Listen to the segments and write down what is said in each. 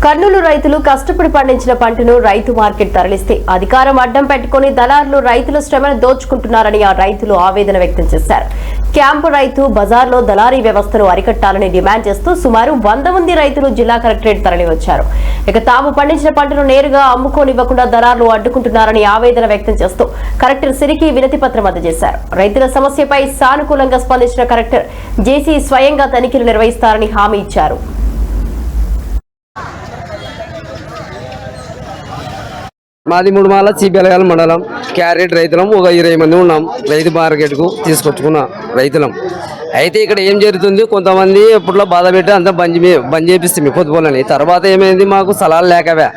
కర్నూలు రైతులు కష్టపడి పండించిన పంటను రైతు మార్కెట్ తరలిస్తే అధికారం అడ్డం పెట్టుకుని దళారులు రైతుల శ్రమను దోచుకుంటున్నారని ఆ రైతులు ఆవేదన వ్యక్తం చేశారు. క్యాంపు రైతు బజార్లో దళారీ వ్యవస్థను అరికట్టాలని డిమాండ్ చేస్తూ సుమారు 100 మంది రైతులు జిల్లా కలెక్టరేట్ తరలివచ్చారు. ఇక తాము పండించిన పంటను నేరుగా అమ్ముకోనివ్వకుండా దళారులు అడ్డుకుంటున్నారని ఆవేదన వ్యక్తం చేస్తూ కలెక్టర్ సిరికి వినతి పత్రం అందజేశారు. రైతుల సమస్యపై సానుకూలంగా స్పందించిన కలెక్టర్ జేసీ స్వయంగా తనిఖీలు నిర్వహిస్తారని హామీ ఇచ్చారు. మాది ముడుమాల సిబిఎల్ఎల్ మండలం క్యారెట్ రైతులం. ఒక 20 మంది ఉన్నాం. రైతు మార్కెట్కు తీసుకొచ్చుకున్న రైతులం. అయితే ఇక్కడ ఏం జరుగుతుంది, కొంతమంది ఎప్పట్లో బాధ పెట్టి అంతా బంద్ చేపిస్తుంది పొద్దుపోలని. తర్వాత ఏమైంది, మాకు స్థలాలు లేకవే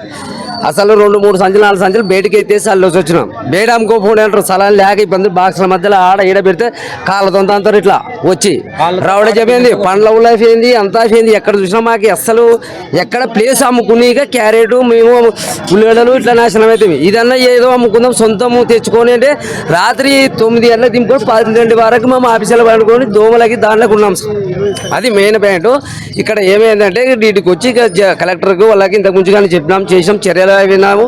అసలు 2-3 సంచులు 4 సంచులు బయటకి ఎత్తేసి అల్లోసి వచ్చినాం. బయట అమ్ముకోపోండి అంటారు. స్థలాలు లేక ఇబ్బంది, బాక్సుల మధ్యలో ఆడ ఈడ పెడితే కాళ్ళతోంత అంటారు. ఇట్లా వచ్చి రావడం చెప్పింది, పండ్ల లైఫ్ ఏంది అంతా ఏంది. ఎక్కడ చూసినా మాకు అసలు ఎక్కడ ప్లేస్ అమ్ముకునేగా క్యారెట్ మేము ఉల్లిగడ్డలు ఇట్లా నాశనం అవుతాయి. ఇదన్నా ఏదో అమ్ముకుందాం సొంతము తెచ్చుకొని అంటే రాత్రి 9 గంటలకు దింపుకొని 12 వరకు మేము ఆఫీసులో పడుకొని దోమలకి దాంట్లోకి ఉన్నాం. అది మెయిన్ పాయింట్. ఇక్కడ ఏమైందంటే వీటికి వచ్చి కలెక్టర్కు వాళ్ళకి ఇంతకు ముందు కానీ చెప్పినాం, చేసాం, చర్యలు విన్నాము.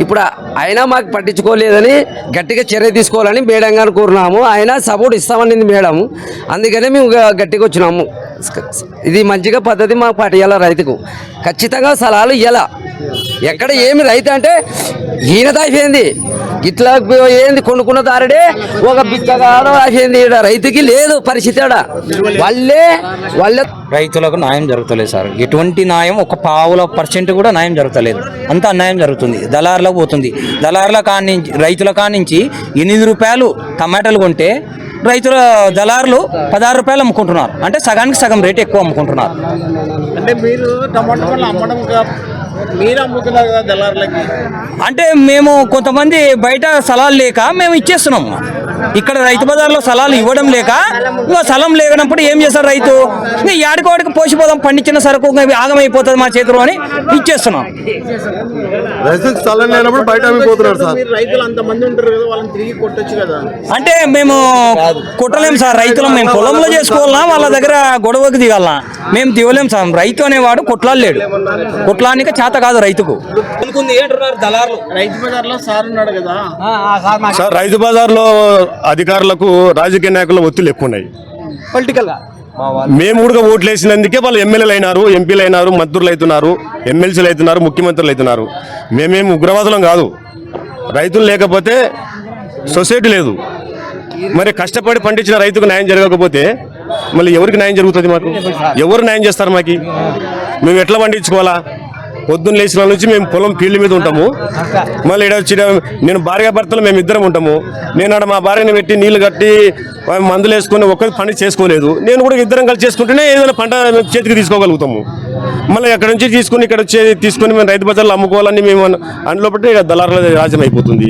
ఇప్పుడు అయినా మాకు పట్టించుకోలేదని గట్టిగా చర్య తీసుకోవాలని మేడం గారు కోరినాము. అయినా సపోర్ట్ ఇస్తామని మేడం, అందుకనే మేము గట్టిగా వచ్చినాము. ఇది మంచిగా పద్ధతి మాకు పట్టియాల రైతుకు ఖచ్చితంగా స్థలాలు ఇయ్యాల. ఎక్కడ ఏమి రైతు అంటే ఈయనత అయిపోయింది, ఇట్లా ఏంది కొనుక్కున్న దారుడే ఒక బిచ్చగాడో అయిపోయింది. రైతుకి లేదు పరిస్థితి. వాళ్ళే రైతులకు న్యాయం జరుగుతలేదు సార్. ఎటువంటి న్యాయం, ఒక 0.5% కూడా న్యాయం జరుగుతలేదు. అంత అన్యాయం జరుగుతుంది. దళారులకు పోతుంది. దళారుల కానించి రైతుల కానించి 8 రూపాయలు టమాటాలు కొంటే దళారులు 16 రూపాయలు అమ్ముకుంటున్నారు. అంటే సగానికి సగం రేటు ఎక్కువ అమ్ముకుంటున్నారు. అంటే మీరు టమాటా అమ్మడం మీరు అమ్ముతున్నారు కదా దళారులకి. అంటే మేము కొంతమంది బయట స్థలాలు లేక మేము ఇచ్చేస్తున్నాము. ఇక్కడ రైతు బజార్లో స్థలాలు ఇవ్వడం లేక ఇంకా స్థలం లేనప్పుడు ఏం చేస్తారు రైతు, ఇంకా ఏడుకోడికి పోసిపోదాం, పండించిన సరుకు ఆగమైపోతుంది మా చేతిలో అని ఇచ్చేస్తున్నాం. రైతులకు స్థలం లేనప్పుడు బయట అమ్మిపోతున్నారు సార్. రైతులు అంతమంది ఉంటారు కదా, వాళ్ళని తిరిగి కొట్టొచ్చు కదా. అంటే మేము కొట్టలేము సార్. రైతులు మేము పొలంలో చేసుకోవాలన్నా వాళ్ళ దగ్గర గొడవకి దిగాలనా, మేము దిగలేము సార్. రైతు అనేవాడు కొట్లాడలేడు. కొట్లానికి చేత కాదు రైతుకు. రైతు బజార్లో సార్ ఉన్నాడు కదా సార్. రైతు బజార్లో అధికారులకు రాజకీయ నాయకుల ఒత్తిళ్లు ఎక్కువ ఉన్నాయి. పొలిటికల్ మేము కూడా ఓట్లు వేసినందుకే వాళ్ళు ఎమ్మెల్యేలు అయినారు, ఎంపీలు అయినారు, మంత్రులు అవుతున్నారు, ఎమ్మెల్సీలు అవుతున్నారు, ముఖ్యమంత్రులు అవుతున్నారు. మేమేమి ఉగ్రవాదులం కాదు. రైతులు లేకపోతే సొసైటీ లేదు. మరి కష్టపడి పండించిన రైతుకు న్యాయం జరగకపోతే మళ్ళీ ఎవరికి న్యాయం జరుగుతుంది? మాకు ఎవరు న్యాయం చేస్తారు? మాకు మేము ఎట్లా పండించుకోవాలా? పొద్దున్న లేచిన నుంచి మేము పొలం ఫీల్డ్ మీద ఉంటాము. మళ్ళీ ఇక్కడ వచ్చి నేను భార్య భర్తలు మేము ఇద్దరం ఉంటాము. నేను ఆడ మా భార్యని పెట్టి నీళ్లు కట్టి మందులు వేసుకొని ఒక్కరి పని చేసుకోలేదు. నేను కూడా ఇద్దరం కలిసి చేసుకుంటేనే ఏదైనా పంట చేతికి తీసుకోగలుగుతాము. మళ్ళీ అక్కడ నుంచి తీసుకొని ఇక్కడ వచ్చి తీసుకొని మేము రైతు బజార్లో అమ్ముకోవాలని మేము అందులో పట్టి దళారుల రాజ్యం అయిపోతుంది.